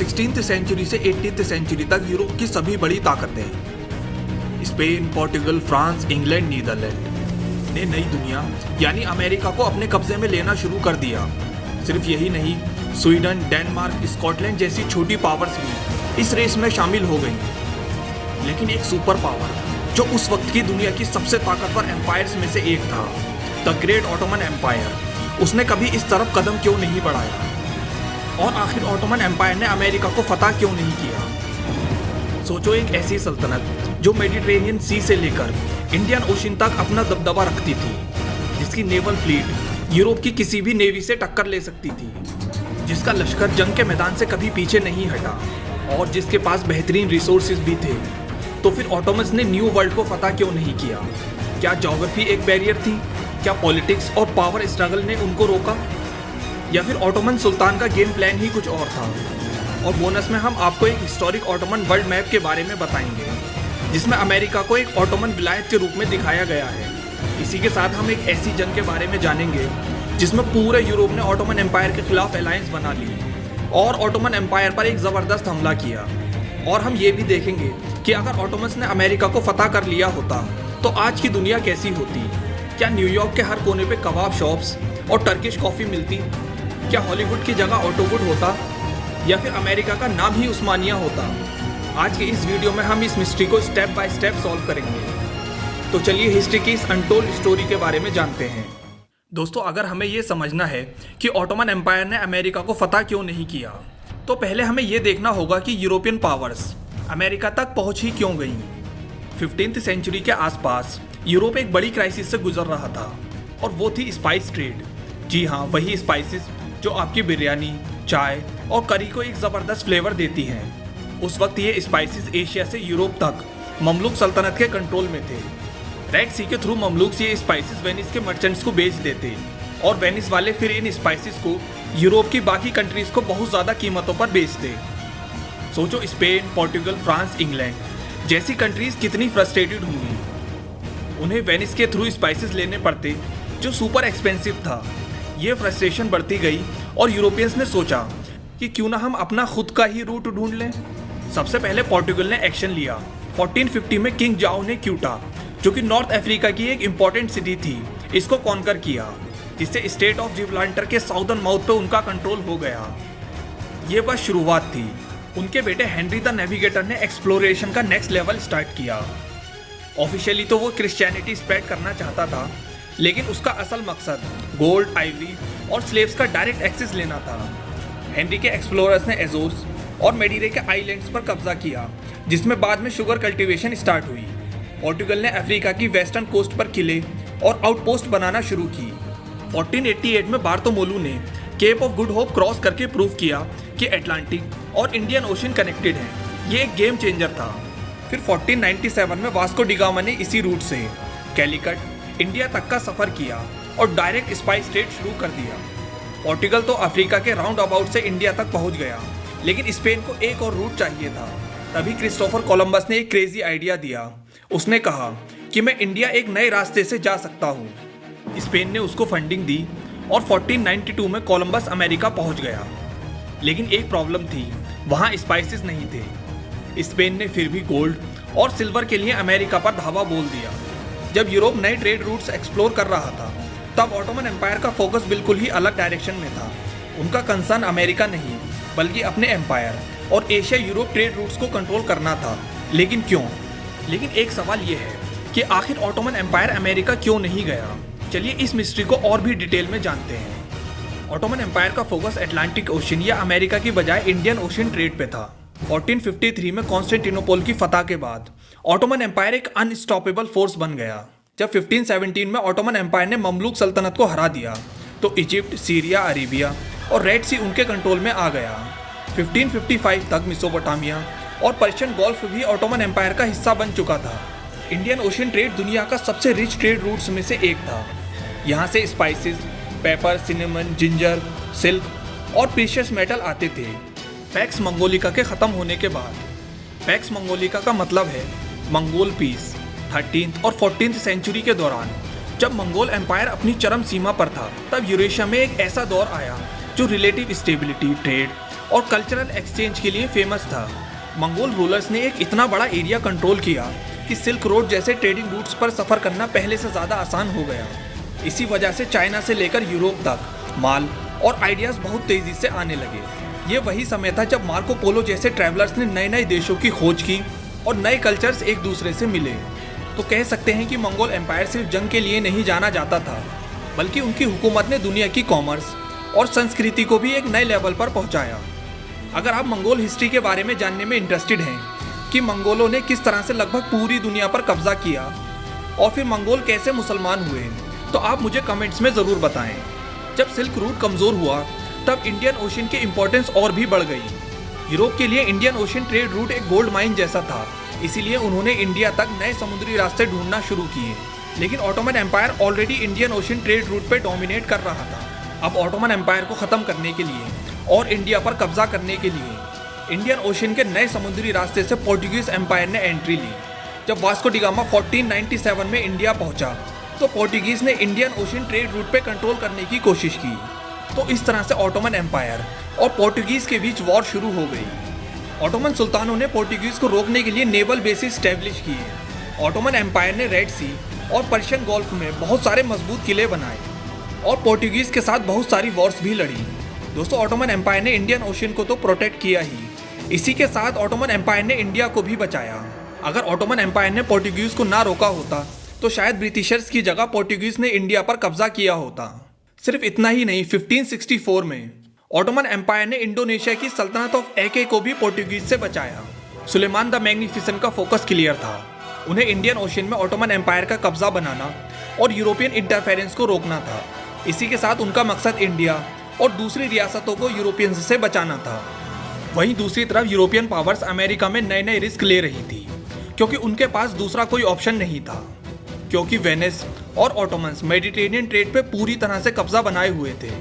16th century से 18th century तक Europe की सभी बड़ी ताकतें Spain, Portugal, France, England, Netherland ने नई दुनिया यानी अमेरिका को अपने कब्जे में लेना शुरू कर दिया। सिर्फ यही नहीं, स्वीडन, डेनमार्क, स्कॉटलैंड जैसी छोटी पावर्स भी इस रेस में शामिल हो गई। लेकिन एक सुपर पावर जो उस वक्त की दुनिया की सबसे ताकतवर एम्पायर्स में से एक था, द ग्रेट ऑटोमन एम्पायर, उसने कभी इस तरफ कदम क्यों नहीं बढ़ाया? और आखिर ऑटोमन एम्पायर ने अमेरिका को फतह क्यों नहीं किया? सोचो, एक ऐसी सल्तनत जो मेडिटेरेनियन सी से लेकर इंडियन ओशन तक अपना दबदबा रखती थी, जिसकी नेवल फ्लीट यूरोप की किसी भी नेवी से टक्कर ले सकती थी, जिसका लश्कर जंग के मैदान से कभी पीछे नहीं हटा और जिसके पास बेहतरीन रिसोर्सेज भी थे। तो फिर ऑटोमन्स ने न्यू वर्ल्ड को फतह क्यों नहीं किया? क्या ज्योग्राफी एक बैरियर थी? क्या पॉलिटिक्स और पावर स्ट्रगल ने उनको रोका? या फिर ऑटोमन सुल्तान का गेम प्लान ही कुछ और था? और बोनस में हम आपको एक हिस्टोरिक ऑटोमन वर्ल्ड मैप के बारे में बताएंगे, जिसमें अमेरिका को एक ऑटोमन विलायत के रूप में दिखाया गया है। इसी के साथ हम एक ऐसी जंग के बारे में जानेंगे जिसमें पूरे यूरोप ने ऑटोमन एम्पायर के खिलाफ अलायंस बना ली और ऑटोमन एम्पायर पर एक ज़बरदस्त हमला किया। और हम ये भी देखेंगे कि अगर ऑटोमन्स ने अमेरिका को फतह कर लिया होता तो आज की दुनिया कैसी होती? क्या न्यूयॉर्क के हर कोने पे कबाब शॉप्स और टर्किश कॉफ़ी मिलती? क्या हॉलीवुड की जगह ऑटोवुड होता? या फिर अमेरिका का नाम ही उस्मानिया होता? आज के इस वीडियो में हम इस मिस्ट्री को स्टेप बाय स्टेप सॉल्व करेंगे। तो चलिए हिस्ट्री की इस अनटोल्ड स्टोरी के बारे में जानते हैं। दोस्तों, अगर हमें ये समझना है कि ऑटोमन एम्पायर ने अमेरिका को फतह क्यों नहीं किया, तो पहले हमें ये देखना होगा कि यूरोपियन पावर्स अमेरिका तक पहुंच ही क्यों गई। 15th सेंचुरी के आसपास यूरोप एक बड़ी क्राइसिस से गुजर रहा था और वो थी स्पाइस ट्रेड। जी हाँ, वही स्पाइसेस जो आपकी बिरयानी, चाय और करी को एक ज़बरदस्त फ्लेवर देती हैं। उस वक्त ये स्पाइसेस एशिया से यूरोप तक ममलूक सल्तनत के कंट्रोल में थे। रेड सी के थ्रू ममलूक्स ये स्पाइसेस वेनिस के मर्चेंट्स को बेच देते और वेनिस वाले फिर इन स्पाइसेस को यूरोप की बाकी कंट्रीज़ को बहुत ज़्यादा कीमतों पर बेचते। सोचो, स्पेन, पोर्टुगल, फ्रांस, इंग्लैंड जैसी कंट्रीज़ कितनी फ्रस्ट्रेटेड होंगी। उन्हें वेनिस के थ्रू स्पाइसेस लेने पड़ते जो सुपर एक्सपेंसिव था। ये फ्रस्ट्रेशन बढ़ती गई और यूरोपियंस ने सोचा कि क्यों ना हम अपना खुद का ही रूट ढूंढ लें। सबसे पहले पोर्टुगल ने एक्शन लिया। 1450 में किंग जाओ ने क्यूटा, जो कि नॉर्थ अफ्रीका की एक इम्पॉर्टेंट सिटी थी, इसको कॉन्कर किया, जिससे स्टेट ऑफ जिब्राल्टर के साउदर्न माउथ पे उनका कंट्रोल हो गया। ये बस शुरुआत थी। उनके बेटे हेनरी द नेविगेटर ने एक्सप्लोरेशन का नेक्स्ट लेवल स्टार्ट किया। ऑफिशियली तो वो क्रिश्चियनिटी स्प्रेड करना चाहता था, लेकिन उसका असल मकसद गोल्ड, आइवरी और स्लेव्स का डायरेक्ट एक्सेस लेना था। हेनरी के एक्सप्लोरर्स ने एजोर्स और मेडीरे के आइलैंड्स पर कब्जा किया, जिसमें बाद में शुगर कल्टीवेशन स्टार्ट हुई। पोर्टुगल ने अफ्रीका की वेस्टर्न कोस्ट पर किले और आउटपोस्ट बनाना शुरू की। 1488 में बार्थोलोमू ने Cape of Good Hope cross करके प्रूव किया कि अटलांटिक और इंडियन ओशन कनेक्टेड हैं। ये एक गेम चेंजर था। फिर 1497 में वास्को डी गामा ने इसी रूट से कैलिकट, इंडिया तक का सफ़र किया और डायरेक्ट स्पाइस ट्रेड शुरू कर दिया। पोर्टुगल तो अफ्रीका के राउंड अबाउट से इंडिया तक पहुंच गया, लेकिन स्पेन को एक और रूट चाहिए था। तभी क्रिस्टोफर कोलंबस ने एक क्रेजी आइडिया दिया। उसने कहा कि मैं इंडिया एक नए रास्ते से जा सकता हूँ। स्पेन ने उसको फंडिंग दी और 1492 में कोलंबस अमेरिका पहुँच गया। लेकिन एक प्रॉब्लम थी, वहाँ स्पाइसेस नहीं थे। स्पेन ने फिर भी गोल्ड और सिल्वर के लिए अमेरिका पर धावा बोल दिया। जब यूरोप नए ट्रेड रूट्स एक्सप्लोर कर रहा था, तब ऑटोमन एम्पायर का फोकस बिल्कुल ही अलग डायरेक्शन में था। उनका कंसर्न अमेरिका नहीं, बल्कि अपने एम्पायर और एशिया यूरोप ट्रेड रूट्स को कंट्रोल करना था। लेकिन क्यों? लेकिन एक सवाल यह है कि आखिर ऑटोमन एम्पायर अमेरिका क्यों नहीं गया? चलिए इस मिस्ट्री को और भी डिटेल में जानते हैं। ऑटोमन एम्पायर का फोकस अटलांटिक ओशन या अमेरिका की बजाय इंडियन ओशन ट्रेड पे था। 1453 में कॉन्स्टेंटिनोपल की फतह के बाद ऑटोमन एम्पायर एक अनस्टॉपेबल फोर्स बन गया। जब 1517 में ऑटोमन एम्पायर ने ममलूक सल्तनत को हरा दिया, तो इजिप्ट, सीरिया, अरेबिया और रेड सी उनके कंट्रोल में आ गया। 1555 तक मेसोपोटामिया और पर्शियन गोल्फ भी ऑटोमन एम्पायर का हिस्सा बन चुका था। इंडियन ओशन ट्रेड दुनिया का सबसे रिच ट्रेड रूट्स में से एक था। यहाँ से spices, paper, cinnamon, ginger, silk और प्रीशियस मेटल आते थे। पैक्स मंगोलिका के ख़त्म होने के बाद, पैक्स मंगोलिका का मतलब है मंगोल पीस, 13th और 14th सेंचुरी के दौरान जब मंगोल एम्पायर अपनी चरम सीमा पर था, तब यूरेशिया में एक ऐसा दौर आया जो रिलेटिव स्टेबिलिटी, ट्रेड और कल्चरल एक्सचेंज के लिए फेमस था। मंगोल रूलर्स ने एक इतना बड़ा एरिया कंट्रोल किया कि सिल्क रोड जैसे ट्रेडिंग रूट्स पर सफ़र करना पहले से ज़्यादा आसान हो गया। इसी वजह से चाइना से लेकर यूरोप तक माल और आइडियाज़ बहुत तेज़ी से आने लगे। ये वही समय था जब मार्को पोलो जैसे ट्रैवलर्स ने नए नए देशों की खोज की और नए कल्चर्स एक दूसरे से मिले। तो कह सकते हैं कि मंगोल एम्पायर सिर्फ जंग के लिए नहीं जाना जाता था, बल्कि उनकी हुकूमत ने दुनिया की कॉमर्स और संस्कृति को भी एक नए लेवल पर पहुंचाया। अगर आप मंगोल हिस्ट्री के बारे में जानने में इंटरेस्टेड हैं कि मंगोलों ने किस तरह से लगभग पूरी दुनिया पर कब्जा किया और फिर मंगोल कैसे मुसलमान हुए, तो आप मुझे कमेंट्स में ज़रूर बताएं। जब सिल्क रूट कमज़ोर हुआ तब इंडियन ओशन की इम्पोर्टेंस और भी बढ़ गई। यूरोप के लिए इंडियन ओशन ट्रेड रूट एक गोल्ड माइन जैसा था, इसीलिए उन्होंने इंडिया तक नए समुद्री रास्ते ढूंढना शुरू किए। लेकिन Ottoman Empire already Indian Ocean trade route पर डोमिनेट कर रहा था। अब ऑटोमन एम्पायर को ख़त्म करने के लिए और इंडिया पर कब्जा करने के लिए इंडियन ओशन के नए समुद्री रास्ते से पोर्टुगीज एम्पायर ने एंट्री ली। जब वास्को डी गामा 1497 में इंडिया पहुंचा तो पोर्टुगीज ने इंडियन ओशन ट्रेड रूट पे कंट्रोल करने की कोशिश की। तो इस तरह से ऑटोमन एम्पायर और पोर्टुगीज के बीच वॉर शुरू हो गई। ऑटोमन सुल्तानों ने पोर्टुगीज को रोकने के लिए नेवल बेसिस स्टैब्लिश किए। ऑटोमन एम्पायर ने रेड सी और पर्शियन गोल्फ में बहुत सारे मजबूत किले बनाए और पोर्टुगीज के साथ बहुत सारी वॉर्स भी लड़ी। दोस्तों, ऑटोमन एम्पायर ने इंडियन ओशन को तो प्रोटेक्ट किया ही, इसी के साथ ऑटोमन एम्पायर ने इंडिया को भी बचाया। अगर ऑटोमन एम्पायर ने पोर्टुगीज को ना रोका होता तो शायद ब्रिटिशर्स की जगह पोर्टुगीज ने इंडिया पर कब्जा किया होता। सिर्फ इतना ही नहीं, 1564 में ऑटोमन एम्पायर ने इंडोनेशिया की सल्तनत ऑफ एके को भी पोर्टुगीज से बचाया। सुलेमान द मैग्निफिसेंट का फोकस क्लियर था, उन्हें इंडियन ओशन में ऑटोमन एम्पायर का कब्जा बनाना और यूरोपियन इंटरफेरेंस को रोकना था। इसी के साथ उनका मकसद इंडिया और दूसरी रियासतों को यूरोपियंस से बचाना था। वहीं दूसरी तरफ यूरोपियन पावर्स अमेरिका में नए नए रिस्क ले रही थी, क्योंकि उनके पास दूसरा कोई ऑप्शन नहीं था, क्योंकि वेनिस और ऑटोमन्स मेडिटेरेनियन ट्रेड पे पूरी तरह से कब्जा बनाए हुए थे।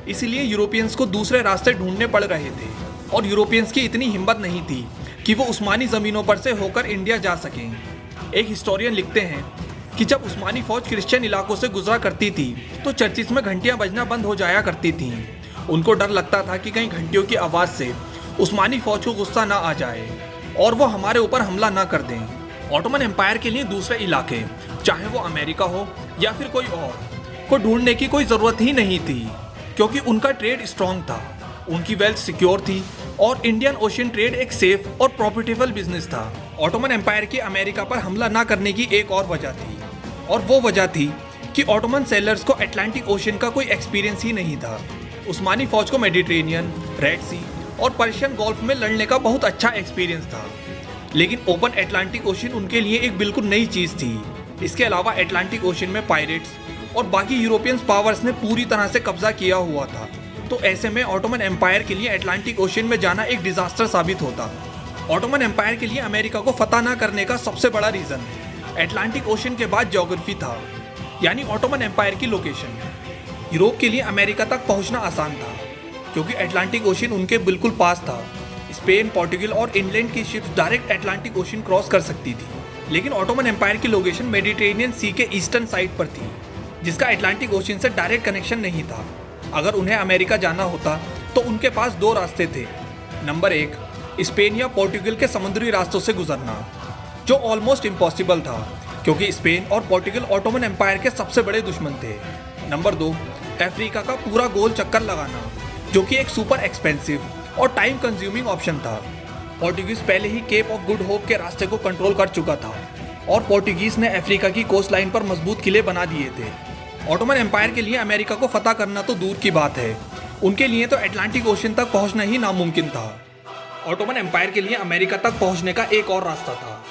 इसीलिए यूरोपियंस को दूसरे रास्ते ढूंढने पड़ रहे थे और यूरोपियंस की इतनी हिम्मत नहीं थी कि वो उस्मानी ज़मीनों पर से होकर इंडिया जा सकें। एक हिस्टोरियन लिखते हैं कि जब उस्मानी फौज क्रिश्चियन इलाकों से गुजरा करती थी तो चर्चिस में घंटियां बजना बंद हो जाया करती थीं। उनको डर लगता था कि कहीं घंटियों की आवाज़ से उस्मानी फौज को गुस्सा ना आ जाए और वो हमारे ऊपर हमला ना कर दें। ऑटोमन एम्पायर के लिए दूसरे इलाके, चाहे वो अमेरिका हो या फिर कोई और, को ढूंढने की कोई ज़रूरत ही नहीं थी, क्योंकि उनका ट्रेड स्ट्रॉन्ग था, उनकी वेल्थ सिक्योर थी और इंडियन ओशन ट्रेड एक सेफ और प्रॉफिटेबल बिजनेस था। ऑटोमन एम्पायर की अमेरिका पर हमला ना करने की एक और वजह थी, और वो वजह थी कि ऑटोमन सेलर्स को अटलांटिक ओशन का कोई एक्सपीरियंस ही नहीं था। उस्मानी फौज को मेडिटेरेनियन, रेड सी और पर्शियन गोल्फ में लड़ने का बहुत अच्छा एक्सपीरियंस था, लेकिन ओपन अटलांटिक ओशन उनके लिए एक बिल्कुल नई चीज़ थी। इसके अलावा अटलांटिक ओशन में पायरेट्स और बाकी यूरोपियन पावर्स ने पूरी तरह से कब्जा किया हुआ था। तो ऐसे में ऑटोमन एम्पायर के लिए अटलांटिक ओशन में जाना एक डिजास्टर साबित होता। ऑटोमन एम्पायर के लिए अमेरिका को फतह ना करने का सबसे बड़ा रीज़न अटलांटिक ओशन के बाद ज्योग्राफी था, यानी ऑटोमन एम्पायर की लोकेशन। यूरोप के लिए अमेरिका तक पहुंचना आसान था, क्योंकि अटलांटिक ओशन उनके बिल्कुल पास था। स्पेन, पोर्टुगल और इंग्लैंड की ships direct Atlantic ocean cross कर सकती थी, लेकिन ऑटोमन एम्पायर की लोकेशन मेडिटेरेनियन सी के ईस्टर्न साइड पर थी, जिसका अटलांटिक ओशन से डायरेक्ट कनेक्शन नहीं था। अगर उन्हें अमेरिका जाना होता तो उनके पास दो रास्ते थे। नंबर 1, स्पेन या पोर्टुगल के समुद्री रास्तों से गुजरना, जो ऑलमोस्ट इम्पॉसिबल था, क्योंकि स्पेन और पोर्टुगल ऑटोमन एम्पायर के सबसे बड़े दुश्मन थे। नंबर 2, अफ्रीका का पूरा गोल चक्कर लगाना, जो कि एक सुपर एक्सपेंसिव और टाइम कंज्यूमिंग ऑप्शन था। पोर्टुगीज पहले he kept of Good hope के रास्ते को कंट्रोल कर चुका था और पोर्टुगीज ने अफ्रीका की कोस्ट लाइन पर मजबूत किले बना दिए थे। ऑटोमन एम्पायर के लिए अमेरिका को फतह करना तो दूर की बात है, उनके लिए तो अटलांटिक ओशन तक पहुंचना ही नामुमकिन था। ऑटोमन एम्पायर के लिए अमेरिका तक पहुंचने का एक और रास्ता था।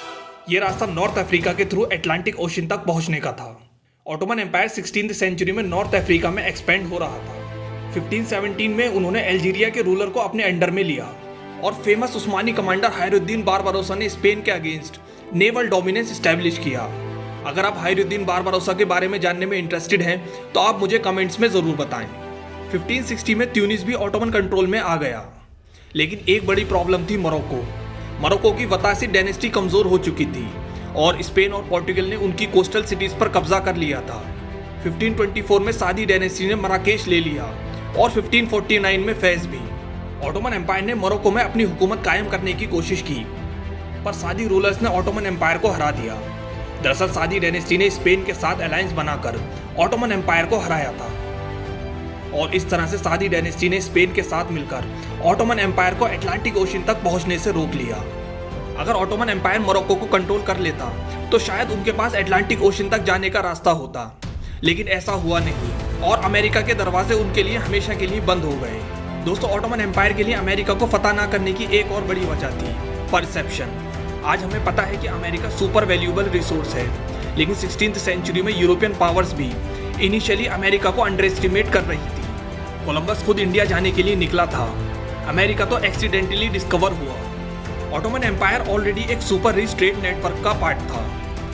ये रास्ता नॉर्थ अफ्रीका के थ्रू अटलांटिक ओशन तक पहुंचने का था। ऑटोमन एम्पायर 16वीं सेंचुरी में नॉर्थ अफ्रीका में एक्सपेंड हो रहा था। 1517 में उन्होंने अल्जीरिया के रूलर को अपने अंडर में लिया और फेमस उस्मानी कमांडर हैरुद्दीन बारबारोसा ने स्पेन के अगेंस्ट नेवल डोमिनेंस एस्टैब्लिश किया। अगर आप हैरुद्दीन बारबारोसा के बारे में जानने में इंटरेस्टेड हैं तो आप मुझे कमेंट्स में ज़रूर बताएं। 1560 में ट्यूनिस भी ऑटोमन कंट्रोल में आ गया, लेकिन एक बड़ी प्रॉब्लम थी मोरक्को की वतासी डायनेस्टी कमज़ोर हो चुकी थी और स्पेन और पोर्टुगल ने उनकी कोस्टल सिटीज़ पर कब्जा कर लिया था। 1524 में सादी डायनेस्टी ने मराकेश ले लिया और 1549 में फैज़ भी। ऑटोमन एम्पायर ने मोरक्को में अपनी हुकूमत कायम करने की कोशिश की, पर सादी रूलर्स ने ऑटोमन एम्पायर को हरा दिया। दरअसल सादी डायनेस्टी ने स्पेन के साथ अलायंस बनाकर ऑटोमन एम्पायर को हराया था, और इस तरह से सादी डायनेस्टी ने स्पेन के साथ मिलकर ऑटोमन एम्पायर को अटलांटिक ओशन तक पहुंचने से रोक लिया। अगर ऑटोमन एम्पायर मोरक्को को कंट्रोल कर लेता तो शायद उनके पास अटलांटिक ओशन तक जाने का रास्ता होता, लेकिन ऐसा हुआ नहीं और अमेरिका के दरवाजे उनके लिए हमेशा के लिए बंद हो गए। दोस्तों, ऑटोमन एम्पायर के लिए अमेरिका को फतह ना करने की एक और बड़ी वजह थी परसेप्शन। आज हमें पता है कि अमेरिका सुपर वैल्यूएबल रिसोर्स है, लेकिन 16th सेंचुरी में यूरोपियन पावर्स भी इनिशियली अमेरिका को अंडर एस्टिमेट कर रही थी। कोलंबस खुद इंडिया जाने के लिए निकला था, अमेरिका तो एक्सीडेंटली डिस्कवर हुआ। ऑटोमन एम्पायर ऑलरेडी एक सुपर रिच ट्रेड नेटवर्क का पार्ट था।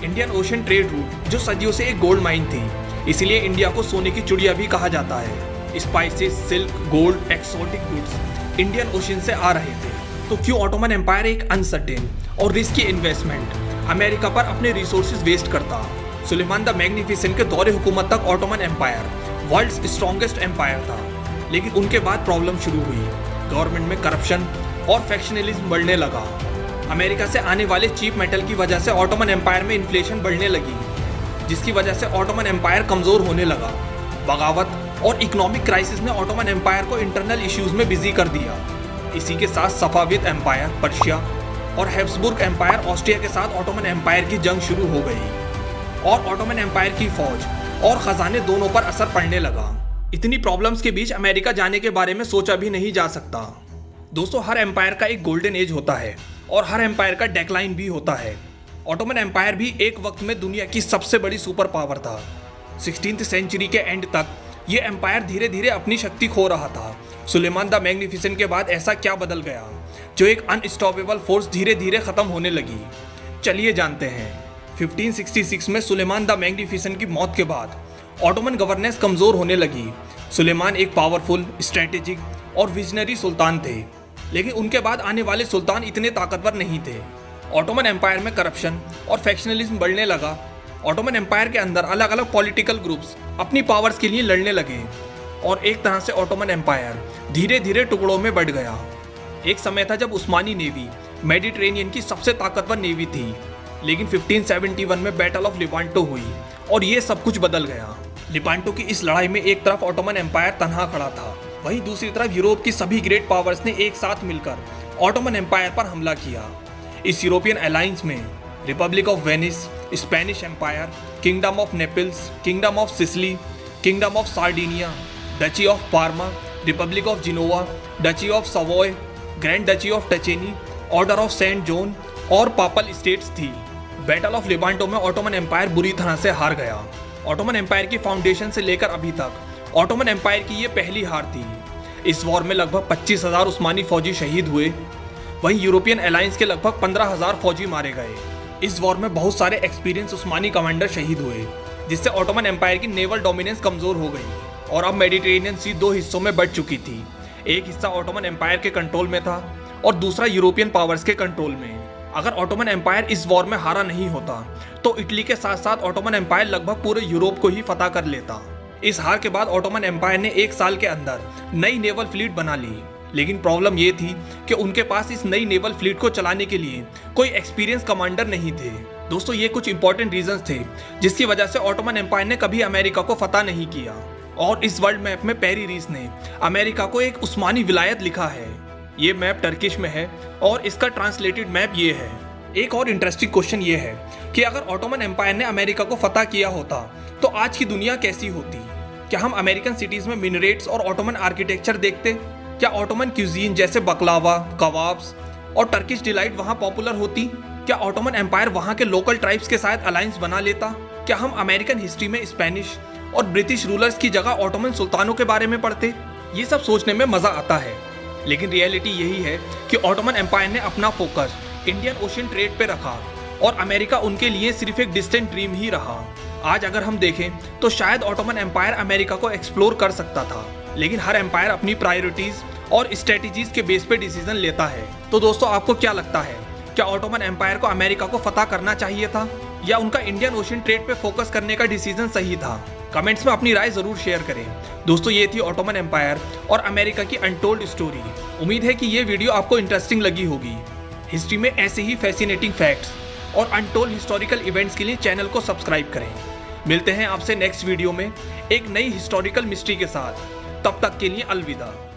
इंडियन ओशन ट्रेड रूट जो सदियों से एक गोल्ड माइन थी, इसीलिए इंडिया को सोने की चिड़िया भी कहा जाता है। Spices, silk, gold, exotic goods Indian ocean से आ रहे थे। तो क्यों ऑटोमन एम्पायर एक अनसर्टेन और रिस्की इन्वेस्टमेंट अमेरिका पर अपने रिसोर्सेज वेस्ट करता? सुलेमान द मैग्निफिसेंट के दौरे हुकूमत तक Ottoman Empire world's strongest empire था, लेकिन उनके बाद प्रॉब्लम शुरू हुई। गवर्नमेंट में करप्शन और फैक्शनलिज्म बढ़ने लगा। अमेरिका से आने वाले चीप मेटल की वजह से ऑटोमन एम्पायर में इन्फ्लेशन बढ़ने लगी, जिसकी वजह से ऑटोमन एम्पायर कमज़ोर होने लगा। बगावत और इकोनॉमिक क्राइसिस ने ऑटोमन एम्पायर को इंटरनल इश्यूज में बिजी कर दिया। इसी के साथ सफाविद एम्पायर पर्शिया और हैब्सबुर्ग एम्पायर ऑस्ट्रिया के साथ ऑटोमन एम्पायर की जंग शुरू हो गई, और ऑटोमन एम्पायर की फौज और खजाने दोनों पर असर पड़ने लगा। इतनी प्रॉब्लम्स के बीच अमेरिका जाने के बारे में सोचा भी नहीं जा सकता। दोस्तों, हर एम्पायर का एक गोल्डन एज होता है और हर एम्पायर का डेक्लाइन भी होता है। ऑटोमन एम्पायर भी एक वक्त में दुनिया की सबसे बड़ी सुपर पावर था। 16th सेंचुरी के एंड तक ये एम्पायर धीरे धीरे अपनी शक्ति खो रहा था। सुलेमान द मैग्निफिसेंट के बाद ऐसा क्या बदल गया जो एक अनस्टॉपेबल फोर्स धीरे धीरे खत्म होने लगी? चलिए जानते हैं। 1566 में सुलेमान द मैग्निफिसेंट की मौत के बाद ऑटोमन गवर्नेंस कमजोर होने लगी। सुलेमान एक पावरफुल, स्ट्रेटेजिक और विजनरी सुल्तान थे, लेकिन उनके बाद आने वाले सुल्तान इतने ताकतवर नहीं थे। ऑटोमन एम्पायर में करप्शन और फैक्शनलिज्म बढ़ने लगा। ऑटोमन एम्पायर के अंदर अलग अलग पॉलिटिकल ग्रुप्स अपनी पावर्स के लिए लड़ने लगे, और एक तरह से ऑटोमन एम्पायर धीरे धीरे टुकड़ों में बढ़ गया। एक समय था जब उस्मानी नेवी मेडिटेरेनियन की सबसे ताकतवर नेवी थी, लेकिन 1571 में बैटल ऑफ लिवांटो हुई और ये सब कुछ बदल गया। लिवांटो की इस लड़ाई में एक तरफ ऑटोमन एम्पायर तनहा खड़ा था, वहीं दूसरी तरफ यूरोप की सभी ग्रेट पावर्स ने एक साथ मिलकर ऑटोमन एम्पायर पर हमला किया। इस यूरोपियन अलायंस में republic of Venice, Spanish empire, kingdom of Naples, kingdom of Sicily, kingdom of Sardinia, duchy of Parma, republic of Genoa, duchy of Savoy, grand duchy of Tuscany, order of Saint John और papal states थी। Battle of Lepanto में Ottoman empire बुरी तरह से हार गया। Ottoman empire की foundation से लेकर अभी तक ऑटोमन एम्पायर की ये पहली हार थी। इस वॉर में लगभग 25,000 उस्मानी फौजी शहीद हुए, वहीं यूरोपियन अलायंस के लगभग 15,000 फौजी मारे गए। इस वॉर में बहुत सारे एक्सपीरियंस उस्मानी कमांडर शहीद हुए, जिससे ऑटोमन एम्पायर की नेवल डोमिनेंस कमजोर हो गई और अब मेडिटेरेनियन सी दो हिस्सों में बढ़ चुकी थी। एक हिस्सा ऑटोमन एम्पायर के कंट्रोल में था और दूसरा यूरोपियन पावर्स के कंट्रोल में। अगर ऑटोमन एम्पायर इस वॉर में हारा नहीं होता तो इटली के साथ साथ ऑटोमन एम्पायर लगभग पूरे यूरोप को ही फतह कर लेता। इस हार के बाद ऑटोमन एम्पायर ने एक साल के अंदर नई नेवल फ्लीट बना ली, लेकिन प्रॉब्लम ये थी कि उनके पास इस नई नेवल फ्लीट को चलाने के लिए कोई एक्सपीरियंस कमांडर नहीं थे। दोस्तों, ये कुछ इंपॉर्टेंट रीजंस थे जिसकी वजह से ऑटोमन एम्पायर ने कभी अमेरिका को फतह नहीं किया। और इस वर्ल्ड मैप में पेरी रीस ने अमेरिका को एक उस्मानी विलायत लिखा है। ये मैप टर्किश में है और इसका ट्रांसलेटेड मैप ये है। एक और इंटरेस्टिंग क्वेश्चन ये है कि अगर ऑटोमन एम्पायर ने अमेरिका को फतह किया होता तो आज की दुनिया कैसी होती? क्या हम अमेरिकन सिटीज में मिनरेट्स और ऑटोमन आर्किटेक्चर देखते? क्या ऑटोमन क्यूजीन जैसे बकलावा, कबाब्स और टर्किश डिलाइट वहाँ पॉपुलर होती? क्या ऑटोमन एम्पायर वहाँ के लोकल ट्राइब्स के साथ अलायंस बना लेता? क्या हम अमेरिकन हिस्ट्री में स्पेनिश और ब्रिटिश रूलर्स की जगह ऑटोमन सुल्तानों के बारे में पढ़ते? ये सब सोचने में मज़ा आता है, लेकिन रियलिटी यही है कि ऑटोमन एम्पायर ने अपना फोकस इंडियन ओशन ट्रेड पे रखा और अमेरिका उनके लिए सिर्फ एक डिस्टेंट ड्रीम ही रहा। आज अगर हम देखें तो शायद ऑटोमन एम्पायर अमेरिका को एक्सप्लोर कर सकता था, लेकिन हर एम्पायर अपनी प्रायोरिटीज और स्ट्रेटजीज के बेस पे डिसीजन लेता है। तो दोस्तों, आपको क्या लगता है, क्या ऑटोमन एम्पायर को अमेरिका को फतह करना चाहिए था या उनका इंडियन ओशन ट्रेड पे फोकस करने का डिसीजन सही था? कमेंट्स में अपनी राय जरूर शेयर करें। दोस्तों, ये थी ऑटोमन एम्पायर और अमेरिका की अनटोल्ड स्टोरी। उम्मीद है कि ये वीडियो आपको इंटरेस्टिंग लगी होगी। हिस्ट्री में ऐसे ही फैसिनेटिंग फैक्ट्स और अनटोल्ड हिस्टोरिकल इवेंट्स के लिए चैनल को सब्सक्राइब करें। मिलते हैं आपसे नेक्स्ट वीडियो में एक नई हिस्टोरिकल मिस्ट्री के साथ। तब तक के लिए अलविदा।